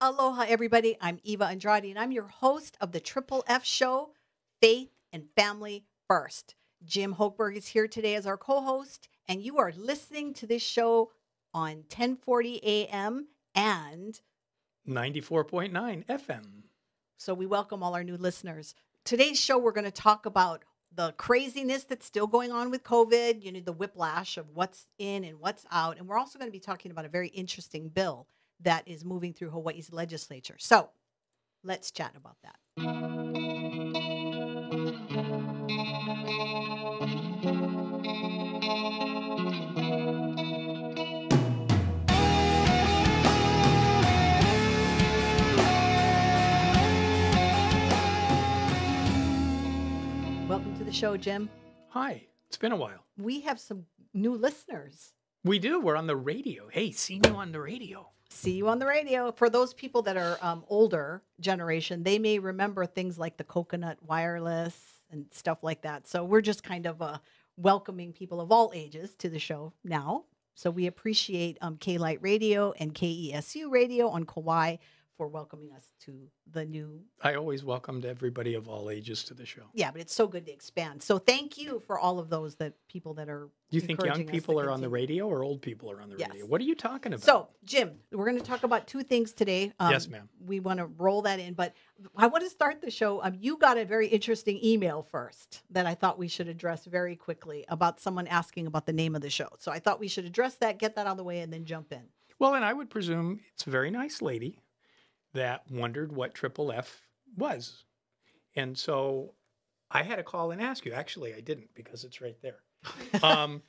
Aloha, everybody. I'm Eva Andrade, and I'm your host of the Triple F show, Faith and Family First. Jim Hochberg is here today as our co-host, and you are listening to this show on 1040 a.m. and 94.9 FM. So we welcome all our new listeners. Today's show, we're going to talk about the craziness that's still going on with COVID, the whiplash of what's in and what's out. And we're also going to be talking about a very interesting bill that is moving through Hawaii's legislature. So let's chat about that. Welcome to the show, Jim. Hi, it's been a while. We have some new listeners. We do. We're on the radio. Hey, seen you on the radio. See you on the radio. For those people that are older generation, they may remember things like the coconut wireless and stuff like that. So we're just kind of welcoming people of all ages to the show now. So we appreciate K-Light Radio and KESU Radio on Kauai for welcoming us to the new. I always welcomed everybody of all ages to the show. Yeah, but it's so good to expand. So thank you for all of those people that are. You think young people are on the radio or old people are on the radio? What are you talking about? So, Jim, we're going to talk about two things today. Yes, ma'am. We want to roll that in, but I want to start the show. You got a very interesting email first that I thought we should address very quickly about someone asking about the name of the show. So I thought we should address that, get that out of the way, and then jump in. Well, and I would presume it's a very nice lady that wondered what Triple F was. And so I had to call and ask you. Actually, I didn't because it's right there. But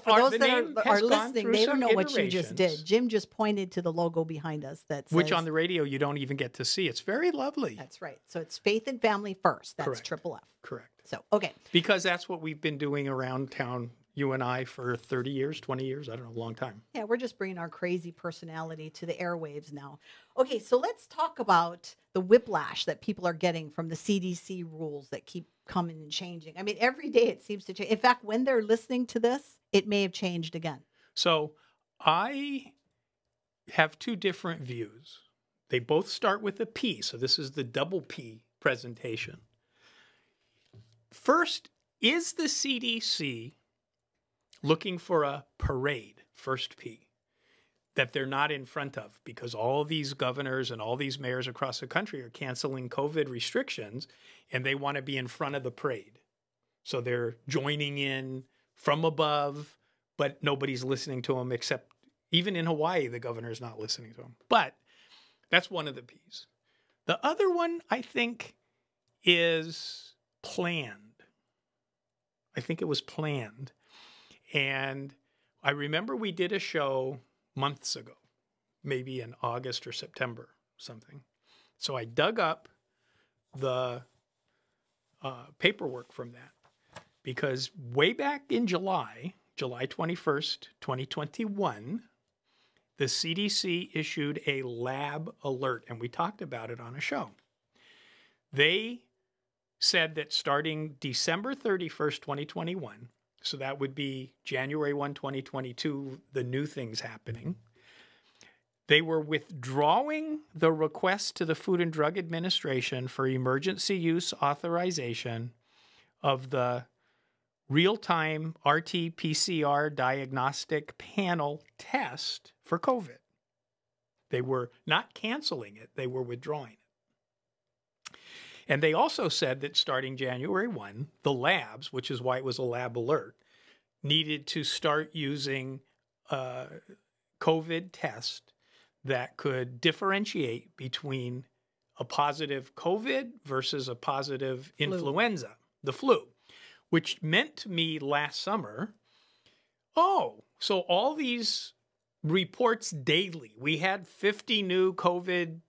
for those that are listening, they don't know what you just did. Jim just pointed to the logo behind us that says, which on the radio you don't even get to see. It's very lovely. That's right. So it's Faith and Family First. That's Correct. Triple F. Correct. So, okay. Because that's what we've been doing around town, you and I, for 30 years, 20 years, I don't know, a long time. Yeah, we're just bringing our crazy personality to the airwaves now. Okay, so let's talk about the whiplash that people are getting from the CDC rules that keep coming and changing. I mean, every day it seems to change. In fact, when they're listening to this, it may have changed again. So I have two different views. They both start with a P, so this is the double P presentation. First, is the CDC looking for a parade, first P, that they're not in front of because all these governors and all these mayors across the country are canceling COVID restrictions and they want to be in front of the parade. So they're joining in from above, but nobody's listening to them except even in Hawaii, the governor's not listening to them. But that's one of the P's. The other one, I think, is planned. I think it was planned. And I remember we did a show months ago, maybe in August or September, something. So I dug up the paperwork from that because way back in July 21st, 2021, the CDC issued a lab alert, and we talked about it on a show. They said that starting December 31st, 2021, so that would be January 1, 2022, the new things happening. They were withdrawing the request to the Food and Drug Administration for emergency use authorization of the real-time RT-PCR diagnostic panel test for COVID. They were not canceling it, they were withdrawing it. And they also said that starting January 1, the labs, which is why it was a lab alert, needed to start using a COVID test that could differentiate between a positive COVID versus a positive influenza, the flu, which meant to me last summer, so all these reports daily, we had 50 new COVID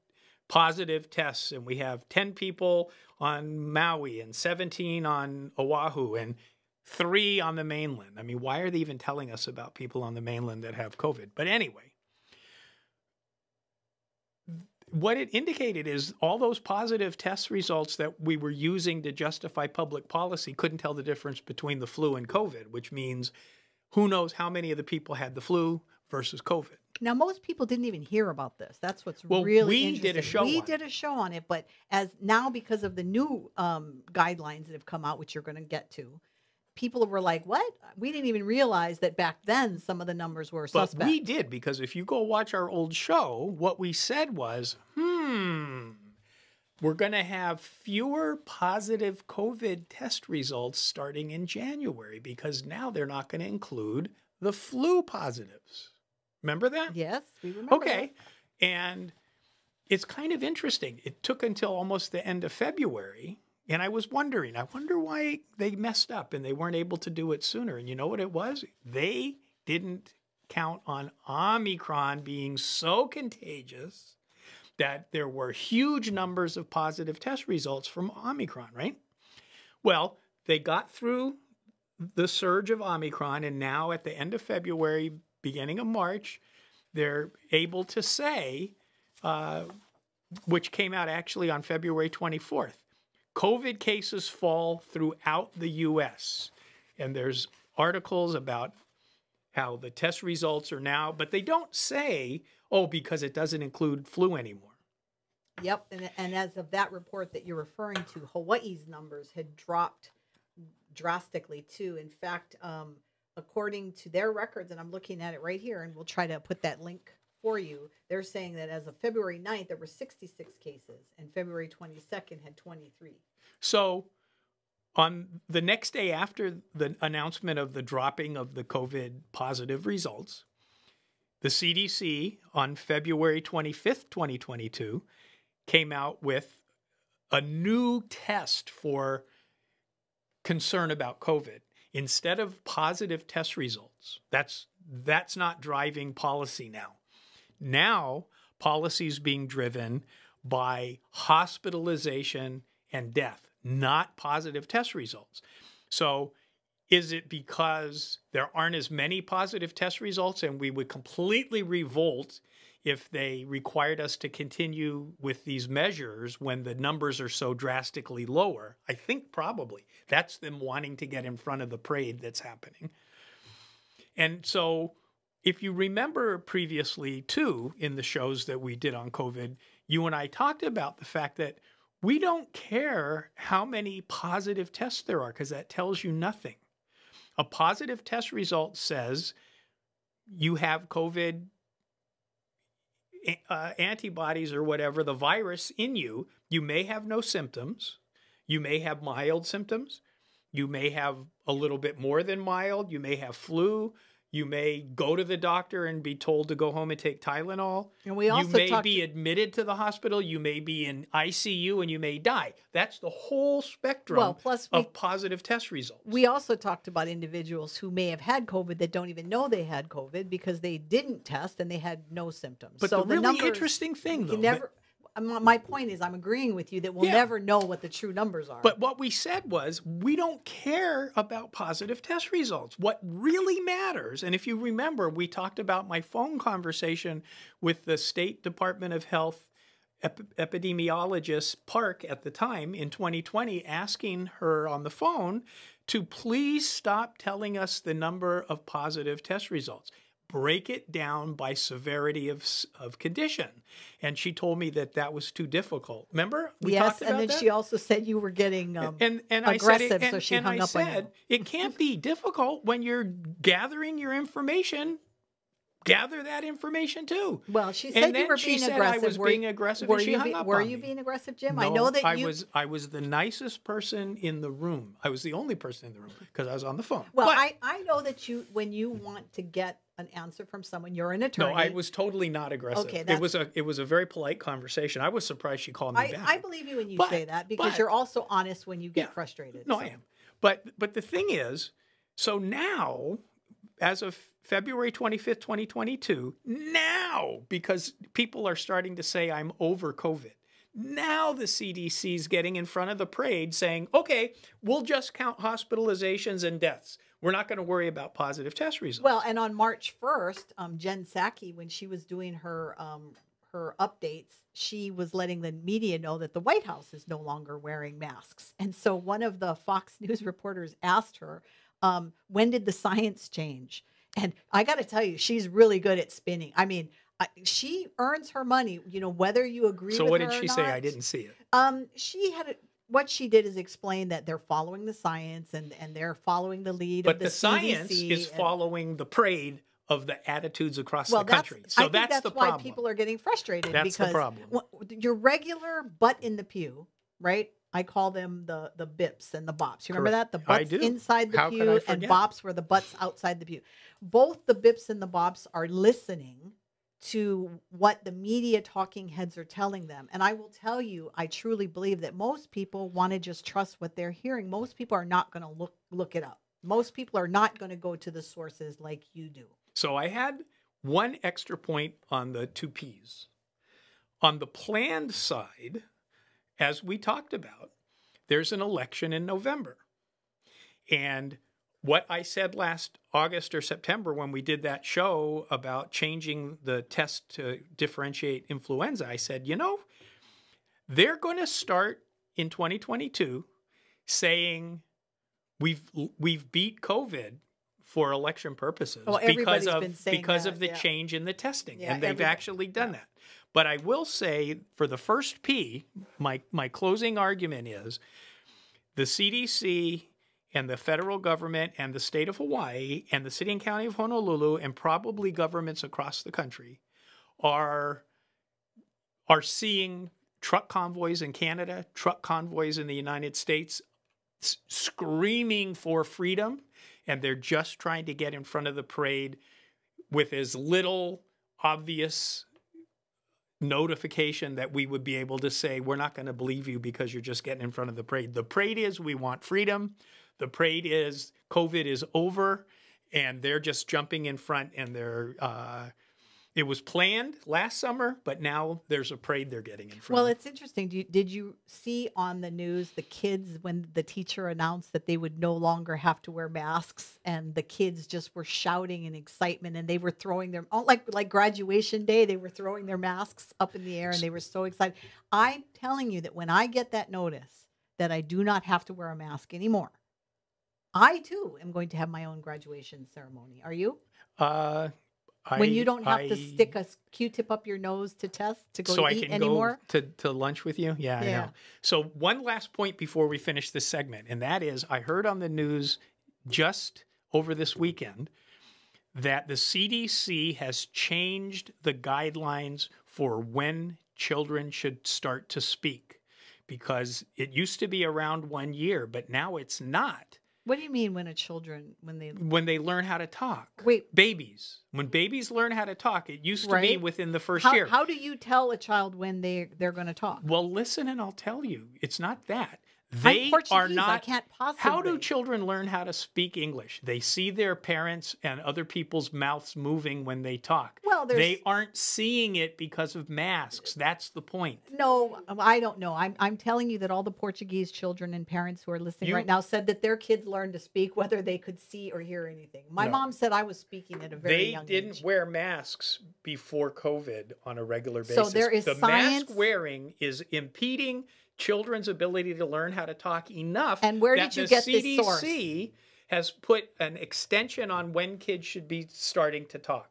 positive tests, and we have 10 people on Maui and 17 on Oahu and 3 on the mainland. I mean, why are they even telling us about people on the mainland that have COVID? But anyway, what it indicated is all those positive test results that we were using to justify public policy couldn't tell the difference between the flu and COVID, which means who knows how many of the people had the flu versus COVID. Now, most people didn't even hear about this. That's what's Well, really we interesting. did a show We on did a show on it, but as now because of the new guidelines that have come out, which you're going to get to, people were like, "What? We didn't even realize that back then some of the numbers were But suspect." we did, because if you go watch our old show, what we said was, we're going to have fewer positive COVID test results starting in January, because now they're not going to include the flu positives. Remember that? Yes, we remember. Okay. And it's kind of interesting. It took until almost the end of February. And I was wondering, I wonder why they messed up and they weren't able to do it sooner. And you know what it was? They didn't count on Omicron being so contagious that there were huge numbers of positive test results from Omicron, right? Well, they got through the surge of Omicron, and now at the end of February, beginning of March, they're able to say, which came out actually on February 24th, COVID cases fall throughout the U.S. And there's articles about how the test results are now, but they don't say, oh, because it doesn't include flu anymore. Yep. And as of that report that you're referring to, Hawaii's numbers had dropped drastically too. In fact, according to their records, and I'm looking at it right here, and we'll try to put that link for you, they're saying that as of February 9th, there were 66 cases, and February 22nd had 23. So on the next day after the announcement of the dropping of the COVID positive results, the CDC on February 25th, 2022, came out with a new test for concern about COVID. Instead of positive test results, that's not driving policy now. Now, policy is being driven by hospitalization and death, not positive test results. So is it because there aren't as many positive test results and we would completely revolt if they required us to continue with these measures when the numbers are so drastically lower? I think probably. That's them wanting to get in front of the parade that's happening. And so if you remember previously, too, in the shows that we did on COVID, you and I talked about the fact that we don't care how many positive tests there are because that tells you nothing. A positive test result says you have COVID antibodies or whatever, the virus in you. You may have no symptoms. You may have mild symptoms. You may have a little bit more than mild. You may have flu. You may go to the doctor and be told to go home and take Tylenol. And we also you may be admitted to the hospital. You may be in ICU and you may die. That's the whole spectrum of positive test results. We also talked about individuals who may have had COVID that don't even know they had COVID because they didn't test and they had no symptoms. But so the really interesting thing, though, my point is, I'm agreeing with you that we'll never know what the true numbers are. But what we said was, we don't care about positive test results. What really matters, and if you remember, we talked about my phone conversation with the State Department of Health epidemiologist Park at the time in 2020, asking her on the phone to please stop telling us the number of positive test results. Break it down by severity of condition. And she told me that was too difficult. Remember? We talked about and then that? she also said you were getting and aggressive, I said, so she hung up on you. It can't be difficult when you're gathering your information. Gather that information too. Well, she said you were being aggressive. I was being aggressive, and she hung up on me. Were you being aggressive, Jim? No, I know that I was the nicest person in the room. I was the only person in the room because I was on the phone. Well, I know that when you want to get an answer from someone, you're an attorney. No, I was totally not aggressive. Okay, it was a very polite conversation. I was surprised she called me back. I believe you when you say that because you're also honest when you get frustrated. No, I am. But the thing is, so now, as of February 25th, 2022, now, because people are starting to say I'm over COVID, now the CDC is getting in front of the parade saying, okay, we'll just count hospitalizations and deaths. We're not going to worry about positive test results. Well, and on March 1st, Jen Psaki, when she was doing her updates, she was letting the media know that the White House is no longer wearing masks. And so one of the Fox News reporters asked her, when did the science change? And I got to tell you, she's really good at spinning. I mean, she earns her money, whether you agree So with what her did or she not. say? I didn't see it. She had what she did is explain that they're following the science and they're following the lead But of the the science CDC is following the parade of the attitudes across the well, country. I So think that's the why problem. people are getting frustrated That's the because problem. your regular butt in the pew, right? I call them the bips and the bops. You remember Correct. that? The I butts do. inside the How could I pew and forget? bops were the butts outside the pew. Both the bips and the bops are listening to what the media talking heads are telling them. And I will tell you, I truly believe that most people want to just trust what they're hearing. Most people are not going to look it up. Most people are not going to go to the sources like you do. So I had one extra point on the two Ps. On the planned side, as we talked about, there's an election in November. And what I said last August or September when we did that show about changing the test to differentiate influenza, I said, they're going to start in 2022 saying we've beat COVID for election purposes everybody's been saying because that, of the yeah. change in the testing. Yeah, and they've actually done that. But I will say for the first P, my closing argument is the CDC and the federal government and the state of Hawaii and the city and county of Honolulu and probably governments across the country are seeing truck convoys in Canada, truck convoys in the United States screaming for freedom, and they're just trying to get in front of the parade with as little obvious notification that we would be able to say, we're not going to believe you because you're just getting in front of the parade. The parade is we want freedom. The parade is COVID is over, and they're just jumping in front, and it was planned last summer, but now there's a parade they're getting in front Well, of. it's interesting. Did you see on the news the kids when the teacher announced that they would no longer have to wear masks, and the kids just were shouting in excitement, and they were throwing their like graduation day, they were throwing their masks up in the air, and they were so excited. I'm telling you that when I get that notice that I do not have to wear a mask anymore, I too am going to have my own graduation ceremony. Are you? When you don't have to stick a Q-tip up your nose to test to go to eat anymore? Go to lunch with you? Yeah, I know. So one last point before we finish this segment, and that is I heard on the news just over this weekend that the CDC has changed the guidelines for when children should start to speak, because it used to be around 1 year, but now it's not. What do you mean when they learn how to talk? Wait, babies. When babies learn how to talk, it used to be within the first year. How do you tell a child when they're going to talk? Well, listen, and I'll tell you, it's not that. I'm Portuguese. I can't possibly. How do children learn how to speak English? They see their parents and other people's mouths moving when they talk. Well, they aren't seeing it because of masks. That's the point. No, I don't know. I'm telling you that all the Portuguese children and parents who are listening right now said that their kids learned to speak whether they could see or hear anything. My mom said I was speaking at a very young age. They didn't wear masks before COVID on a regular basis. So there is the science. Mask wearing is impeding children's ability to learn how to talk enough. And where did you get this source? The CDC has put an extension on when kids should be starting to talk.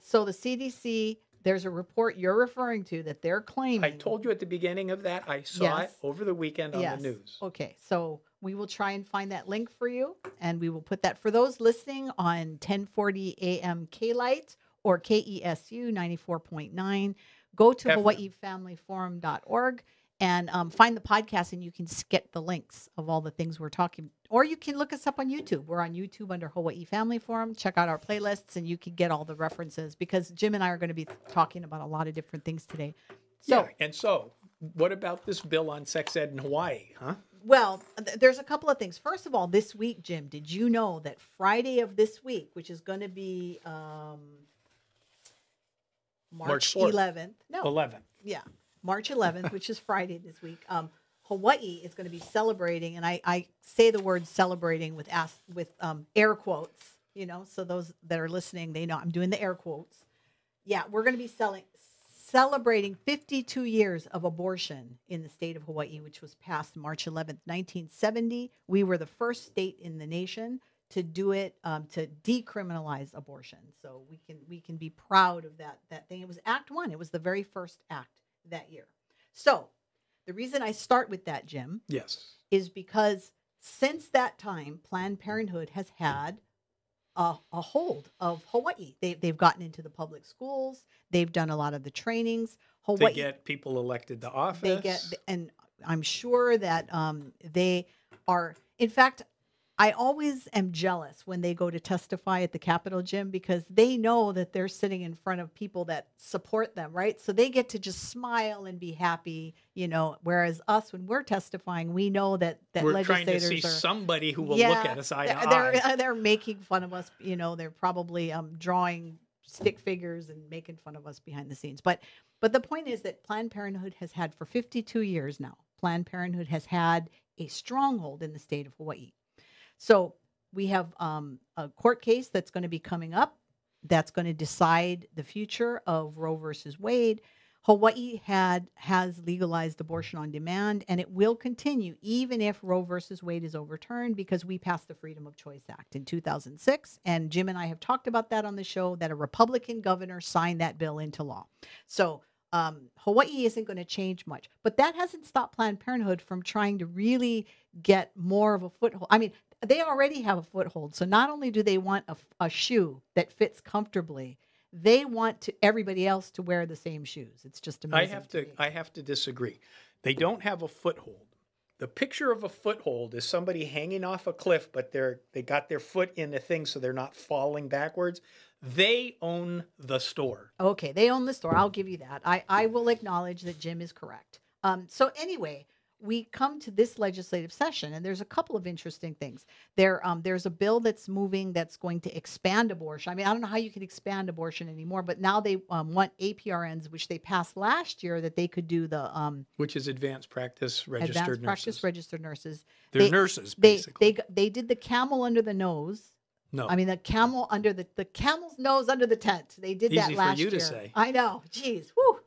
So the CDC, there's a report you're referring to that they're claiming. I told you at the beginning of that. I saw it over the weekend on the news. Okay, so we will try and find that link for you, and we will put that for those listening on 1040 AM K-Light or KESU 94.9. Go to HawaiiFamilyForum.org. And find the podcast, and you can get the links of all the things we're talking. Or you can look us up on YouTube. We're on YouTube under Hawaii Family Forum. Check out our playlists, and you can get all the references, because Jim and I are going to be talking about a lot of different things today. So, so what about this bill on sex ed in Hawaii, huh? Well, there's a couple of things. First of all, this week, Jim, did you know that Friday of this week, which is going to be March 11th. No. 11th. Yeah. March 11th, which is Friday this week, Hawaii is going to be celebrating, and I say the word celebrating with air quotes, so those that are listening, they know I'm doing the air quotes. Yeah, we're going to be celebrating 52 years of abortion in the state of Hawaii, which was passed March 11th, 1970. We were the first state in the nation to do it, to decriminalize abortion. So we can be proud of that thing. It was Act 1. It was the very first act that year. So the reason I start with that, Jim, Yes. is because since that time, Planned Parenthood has had a hold of Hawaii. They've gotten into the public schools. They've done a lot of the trainings. Hawaii, To get people elected to office. and I'm sure that they are. In fact, I always am jealous when they go to testify at the Capitol, Jim, because they know that they're sitting in front of people that support them, right? So they get to just smile and be happy, whereas us, when we're testifying, we know that we're legislators trying to see are somebody who will look at us eye to eye. They're making fun of us. They're probably drawing stick figures and making fun of us behind the scenes. But the point is that Planned Parenthood has had for 52 years now. Planned Parenthood has had a stronghold in the state of Hawaii. So we have a court case that's going to be coming up that's going to decide the future of Roe versus Wade. Hawaii has legalized abortion on demand, and it will continue even if Roe versus Wade is overturned, because we passed the Freedom of Choice Act in 2006. And Jim and I have talked about that on the show, that a Republican governor signed that bill into law. So Hawaii isn't going to change much, but that hasn't stopped Planned Parenthood from trying to really get more of a foothold. I mean, they already have a foothold. So not only do they want a shoe that fits comfortably, they want everybody else to wear the same shoes. It's just amazing. I have to disagree. They don't have a foothold. The picture of a foothold is somebody hanging off a cliff, but they got their foot in the thing so they're not falling backwards. They own the store. Okay, they own the store. I'll give you that. I will acknowledge that Jim is correct. So anyway, we come to this legislative session, and there's a couple of interesting things. There's a bill that's moving that's going to expand abortion. I mean, I don't know how you can expand abortion anymore, but now they want APRNs, which they passed last year, that they could do the which is advanced practice registered nurses. They're nurses, basically. They did the camel under the nose. No, I mean the camel under the camel's nose under the tent. They did that last year. Easy for you to say. I know. Jeez. Whew.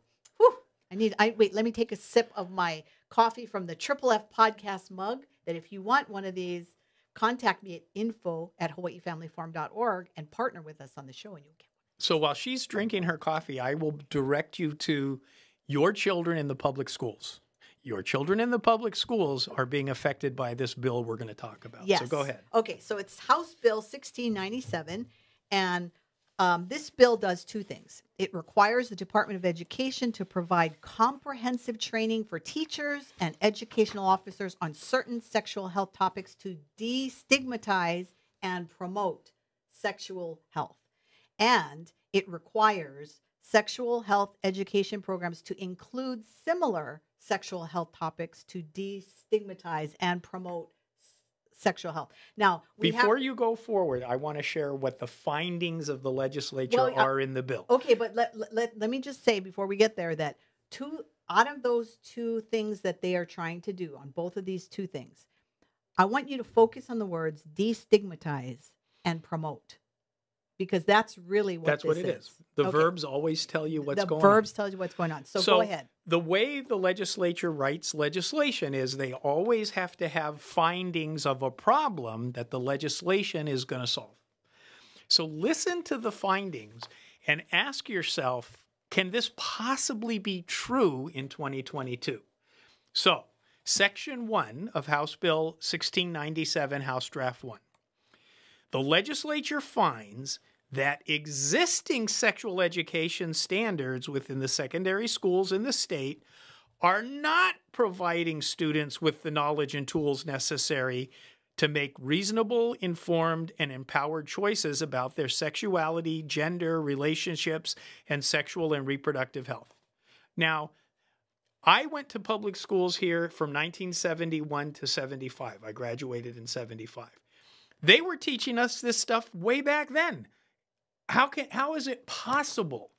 Wait. Let me take a sip of my coffee from the FFF podcast mug. That if you want one of these, contact me at info@hawaiifamilyfarm.org and partner with us on the show, and you'll get one. So while she's drinking her coffee, I will direct you to your children in the public schools. Your children in the public schools are being affected by this bill we're going to talk about. Yes. So go ahead. Okay, so it's House Bill 1697, and this bill does two things. It requires the Department of Education to provide comprehensive training for teachers and educational officers on certain sexual health topics to destigmatize and promote sexual health. And it requires sexual health education programs to include similar sexual health topics to destigmatize and promote sexual health. Now, before you go forward, I want to share what the findings of the legislature are in the bill. Okay, but let me just say before we get there that out of those two things that they are trying to do, on both of these two things, I want you to focus on the words destigmatize and promote. Because that's really what it is. The verbs always tell you what's going on. The verbs tell you what's going on. So go ahead. The way the legislature writes legislation is they always have to have findings of a problem that the legislation is going to solve. So listen to the findings and ask yourself, can this possibly be true in 2022? So, Section 1 of House Bill 1697, House Draft 1. The legislature finds that existing sexual education standards within the secondary schools in the state are not providing students with the knowledge and tools necessary to make reasonable, informed, and empowered choices about their sexuality, gender, relationships, and sexual and reproductive health. Now, I went to public schools here from 1971 to 75. I graduated in 75. They were teaching us this stuff way back then. How is it possible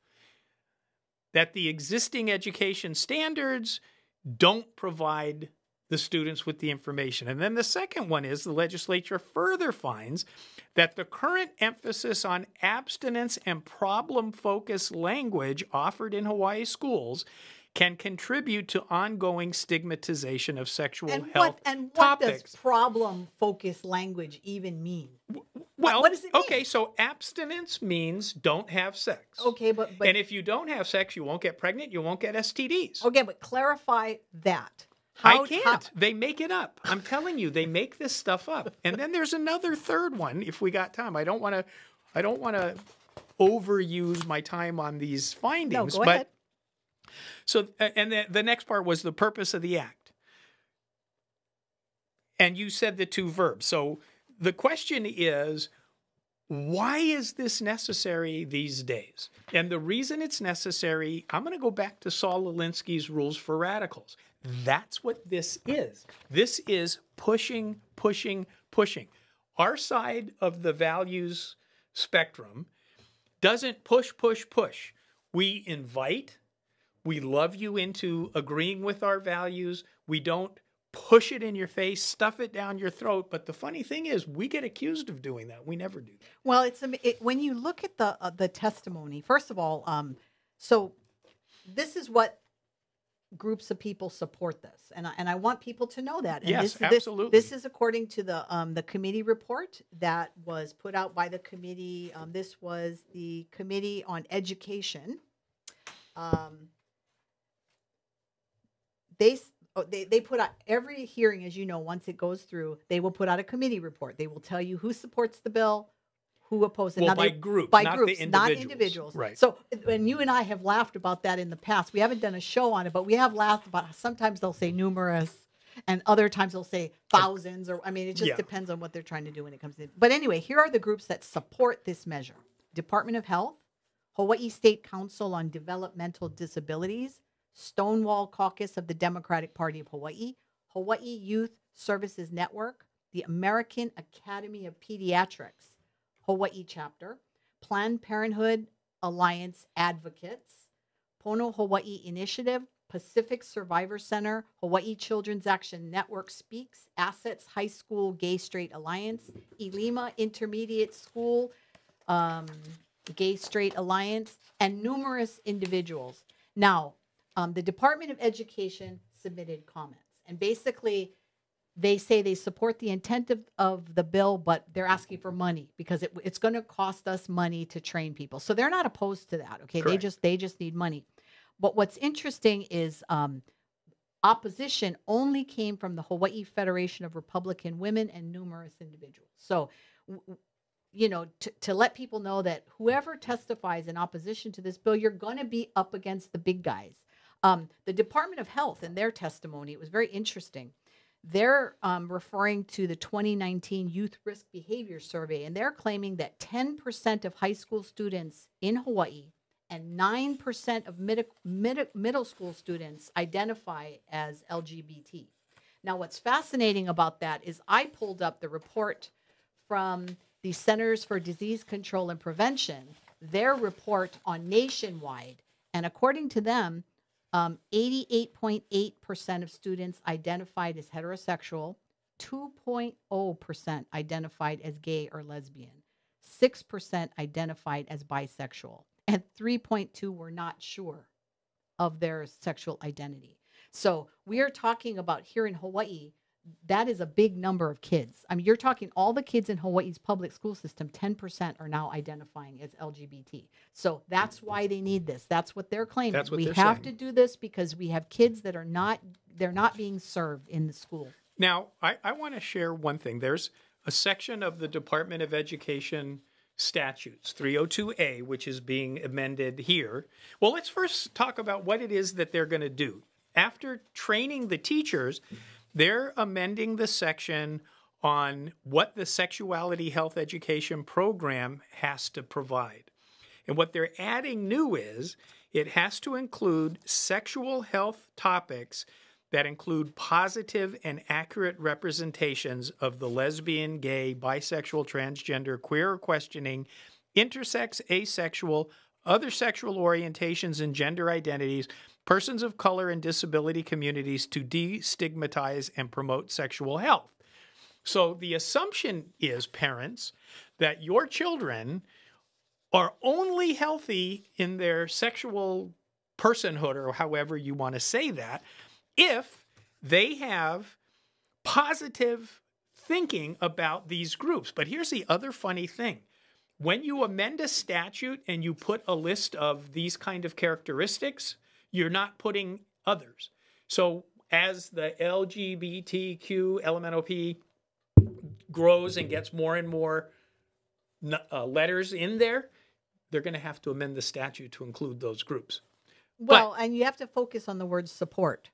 that the existing education standards don't provide the students with the information? And then the second one is the legislature further finds that the current emphasis on abstinence and problem-focused language offered in Hawaii schools can contribute to ongoing stigmatization of sexual And health what topics. does problem-focused language even mean? Well, what does it mean? okay, so abstinence means don't have sex. Okay, but And if you don't have sex, you won't get pregnant, you won't get STDs. okay, but clarify that. I can't. They make it up. I'm telling you, they make this stuff up. And then there's another third one if we got time. I don't want to overuse my time on these findings. No, go ahead. So, and the next part was the purpose of the act. And you said the two verbs. So the question is, why is this necessary these days? And the reason it's necessary, I'm going to go back to Saul Alinsky's Rules for Radicals. That's what this is. This is pushing, pushing, pushing. Our side of the values spectrum doesn't push, push, push. We invite, we love you into agreeing with our values. We don't push it in your face, stuff it down your throat. But the funny thing is, we get accused of doing that. We never do that. Well, when you look at the testimony, first of all, so this is what groups of people support this, and I want people to know that. And yes, absolutely. This is according to the committee report that was put out by the committee. This was the Committee on Education. They put out every hearing, as you know, once it goes through, they will put out a committee report. They will tell you who supports the bill, who opposes it. Well, by groups, not individuals. Right. So, and you and I have laughed about that in the past. We haven't done a show on it, but we have laughed about how sometimes they'll say numerous and other times they'll say thousands, or, I mean, it just depends on what they're trying to do when it comes in. But anyway, here are the groups that support this measure: Department of Health, Hawaii State Council on Developmental Disabilities, Stonewall Caucus of the Democratic Party of Hawaii, Hawaii Youth Services Network, the American Academy of Pediatrics, Hawaii Chapter, Planned Parenthood Alliance Advocates, Pono Hawaii Initiative, Pacific Survivor Center, Hawaii Children's Action Network Speaks, Assets High School Gay Straight Alliance, Ilima Intermediate School Gay Straight Alliance, and numerous individuals. Now, the Department of Education submitted comments, and basically they say they support the intent of the bill, but they're asking for money because it's going to cost us money to train people. So they're not opposed to that. Okay. Correct. They just need money. But what's interesting is opposition only came from the Hawaii Federation of Republican Women and numerous individuals. So, you know, to let people know that whoever testifies in opposition to this bill, you're going to be up against the big guys. The Department of Health, in their testimony, it was very interesting. They're referring to the 2019 Youth Risk Behavior Survey, and they're claiming that 10% of high school students in Hawaii and 9% of middle school students identify as LGBT. Now, what's fascinating about that is I pulled up the report from the Centers for Disease Control and Prevention, their report on nationwide, and according to them, 88.8% of students identified as heterosexual, 2.0% identified as gay or lesbian, 6% identified as bisexual, and 3.2% were not sure of their sexual identity. So we are talking about here in Hawaii, that is a big number of kids. I mean, you're talking all the kids in Hawaii's public school system, 10% are now identifying as LGBT. So that's why they need this. That's what they're claiming. That's what we they're have saying. to do this because we have kids that are not being served in the school. Now, I want to share one thing. There's a section of the Department of Education statutes, 302A, which is being amended here. Well, let's first talk about what it is that they're going to do. After training the teachers, they're amending the section on what the sexuality health education program has to provide. And what they're adding new is it has to include sexual health topics that include positive and accurate representations of the lesbian, gay, bisexual, transgender, queer or questioning, intersex, asexual, other sexual orientations and gender identities, persons of color and disability communities to destigmatize and promote sexual health. So the assumption is, parents, that your children are only healthy in their sexual personhood, or however you want to say that, if they have positive thinking about these groups. But here's the other funny thing. When you amend a statute and you put a list of these kind of characteristics, you're not putting others. So as the LGBTQ LMNOP grows and gets more and more letters in there, they're going to have to amend the statute to include those groups. Well, and you have to focus on the word support.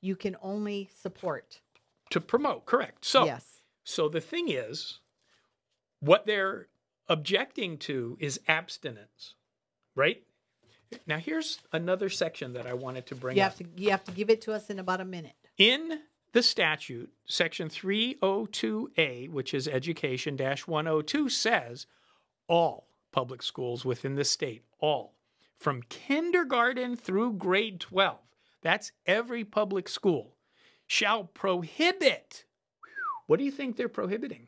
You can only support. To promote, correct. So, yes. So the thing is, what they're objecting to is abstinence, right? Now, here's another section that I wanted to bring up. You have to give it to us in about a minute. In the statute, section 302A, which is education-102, says all public schools within the state, all, from kindergarten through grade 12, that's every public school, shall prohibit. What do you think they're prohibiting?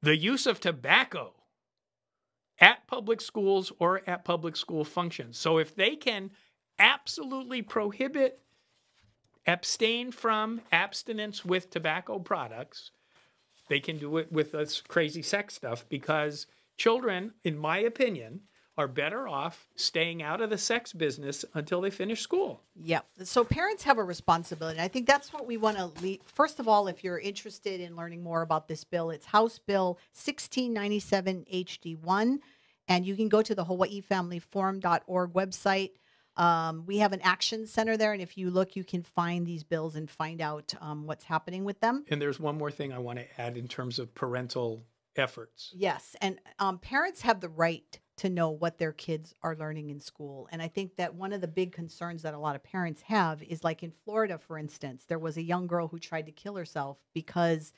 The use of tobacco at public schools or at public school functions. So if they can absolutely prohibit, abstain from abstinence with tobacco products, they can do it with this crazy sex stuff, because children, in my opinion, are better off staying out of the sex business until they finish school. Yeah. So parents have a responsibility. I think that's what we want to lead. First of all, if you're interested in learning more about this bill, it's House Bill 1697 HD1, and you can go to the HawaiiFamilyForum.org website. We have an action center there, and if you look, you can find these bills and find out what's happening with them. And there's one more thing I want to add in terms of parental efforts. Yes, and parents have the right to know what their kids are learning in school. And I think that one of the big concerns that a lot of parents have is, like in Florida, for instance, there was a young girl who tried to kill herself because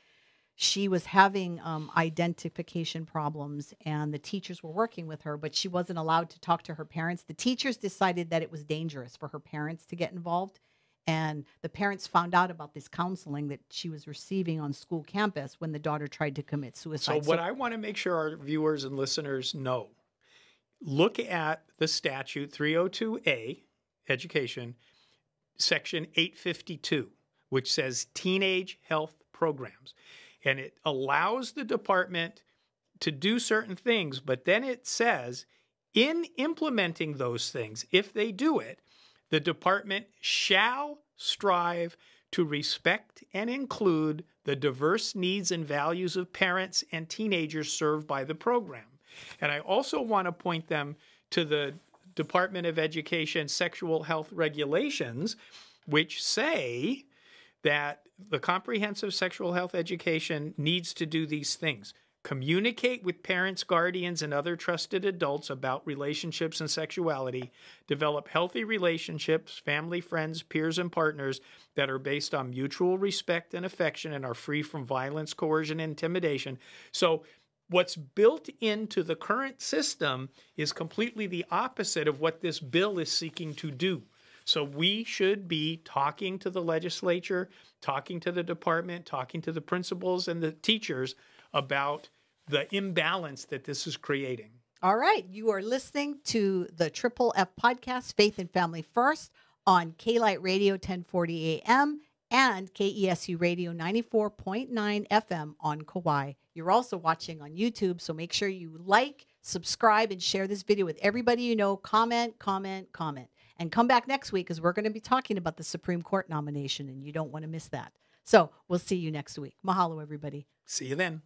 she was having identification problems, and the teachers were working with her, but she wasn't allowed to talk to her parents. The teachers decided that it was dangerous for her parents to get involved. And the parents found out about this counseling that she was receiving on school campus when the daughter tried to commit suicide. So what I want to make sure our viewers and listeners know, look at the statute 302A, education, section 852, which says teenage health programs. And it allows the department to do certain things, but then it says, in implementing those things, if they do it, the department shall strive to respect and include the diverse needs and values of parents and teenagers served by the program. And I also want to point them to the Department of Education sexual health regulations, which say that the comprehensive sexual health education needs to do these things: communicate with parents, guardians, and other trusted adults about relationships and sexuality, develop healthy relationships, family, friends, peers, and partners that are based on mutual respect and affection and are free from violence, coercion, and intimidation. So what's built into the current system is completely the opposite of what this bill is seeking to do. So we should be talking to the legislature, talking to the department, talking to the principals and the teachers about the imbalance that this is creating. All right. You are listening to the Triple F podcast, Faith and Family First, on K-Light Radio 1040 AM and KESU Radio 94.9 FM on Kauai. You're also watching on YouTube, so make sure you like, subscribe, and share this video with everybody you know. Comment. And come back next week, because we're going to be talking about the Supreme Court nomination, and you don't want to miss that. So we'll see you next week. Mahalo, everybody. See you then.